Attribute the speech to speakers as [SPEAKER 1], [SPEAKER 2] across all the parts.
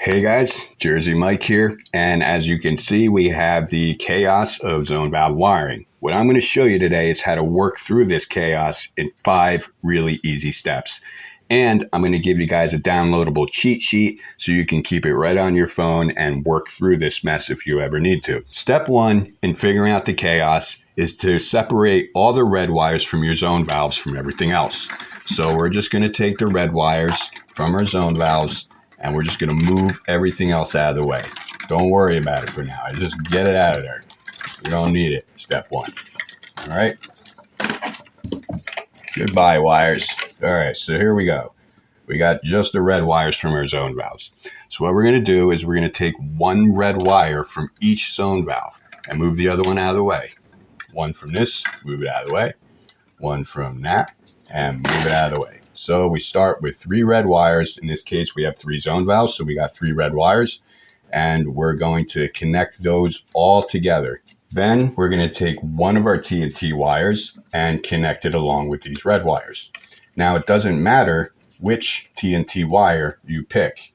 [SPEAKER 1] Hey guys, Jersey Mike here, and as you can see, we have the chaos of zone valve wiring. What I'm going to show you today is how to work through this chaos in 5 really easy steps. And I'm going to give you guys a downloadable cheat sheet so you can keep it right on your phone and work through this mess if you ever need to. Step 1 in figuring out the chaos is to separate all the red wires from your zone valves from everything else. So we're just going to take the red wires from our zone valves and we're just going to move everything else out of the way. Don't worry about it for now. Just get it out of there. We don't need it. Step 1. All right. Goodbye, wires. All right, so here we go. We got just the red wires from our zone valves. So what we're going to do is we're going to take one red wire from each zone valve and move the other one out of the way. One from this, move it out of the way. One from that, and move it out of the way. So we start with 3 red wires. In this case, we have 3 zone valves, so we got 3 red wires, and we're going to connect those all together. Then we're going to take one of our T&T wires and connect it along with these red wires. Now, it doesn't matter which T&T wire you pick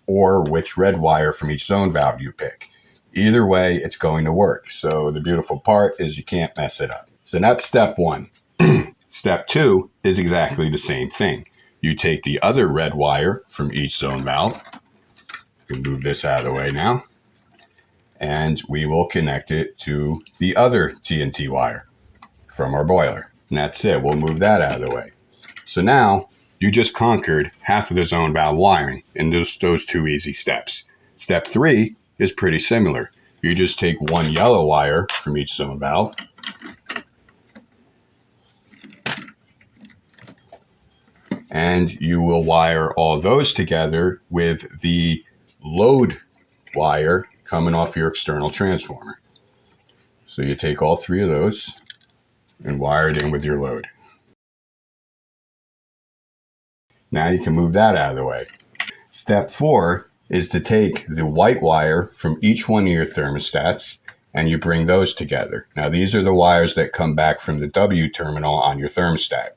[SPEAKER 1] or which red wire from each zone valve you pick. Either way, it's going to work. So the beautiful part is you can't mess it up. So that's step 1. Step 2 is exactly the same thing. You take the other red wire from each zone valve. You can move this out of the way now. And we will connect it to the other T&T wire from our boiler. And that's it. We'll move that out of the way. So now you just conquered half of the zone valve wiring in those 2 easy steps. Step 3 is pretty similar. You just take one yellow wire from each zone valve. And you will wire all those together with the load wire coming off your external transformer. So you take all 3 of those and wire it in with your load. Now you can move that out of the way. Step 4 is to take the white wire from each one of your thermostats and you bring those together. Now these are the wires that come back from the W terminal on your thermostat.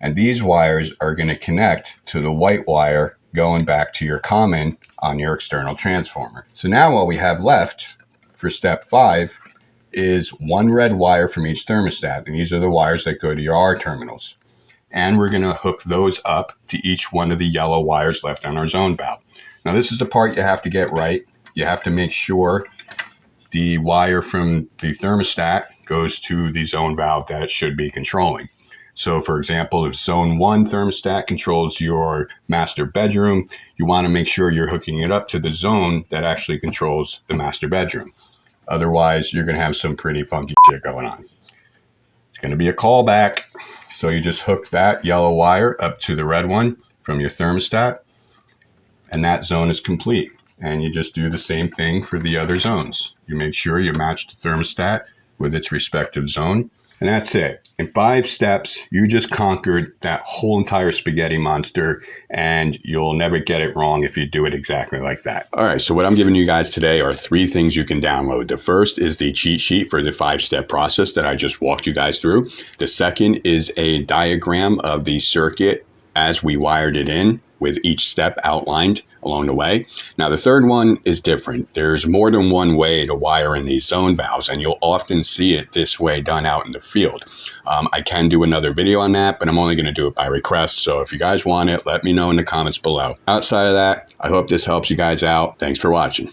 [SPEAKER 1] And these wires are going to connect to the white wire going back to your common on your external transformer. So now what we have left for step 5 is one red wire from each thermostat. And these are the wires that go to your R terminals. And we're going to hook those up to each one of the yellow wires left on our zone valve. Now this is the part you have to get right. You have to make sure the wire from the thermostat goes to the zone valve that it should be controlling. So for example, if zone 1 thermostat controls your master bedroom, you want to make sure you're hooking it up to the zone that actually controls the master bedroom. Otherwise, you're going to have some pretty funky shit going on. It's going to be a callback. So you just hook that yellow wire up to the red one from your thermostat, and that zone is complete. And you just do the same thing for the other zones. You make sure you match the thermostat with its respective zone. And that's it. In 5 steps, you just conquered that whole entire spaghetti monster, and you'll never get it wrong if you do it exactly like that. All right, so what I'm giving you guys today are 3 things you can download. The first is the cheat sheet for the 5-step process that I just walked you guys through. The second is a diagram of the circuit as we wired it in, with each step outlined along the way. Now, the third one is different. There's more than one way to wire in these zone valves, and you'll often see it this way done out in the field. I can do another video on that, but I'm only going to do it by request. So if you guys want it, let me know in the comments below. Outside of that, I hope this helps you guys out. Thanks for watching.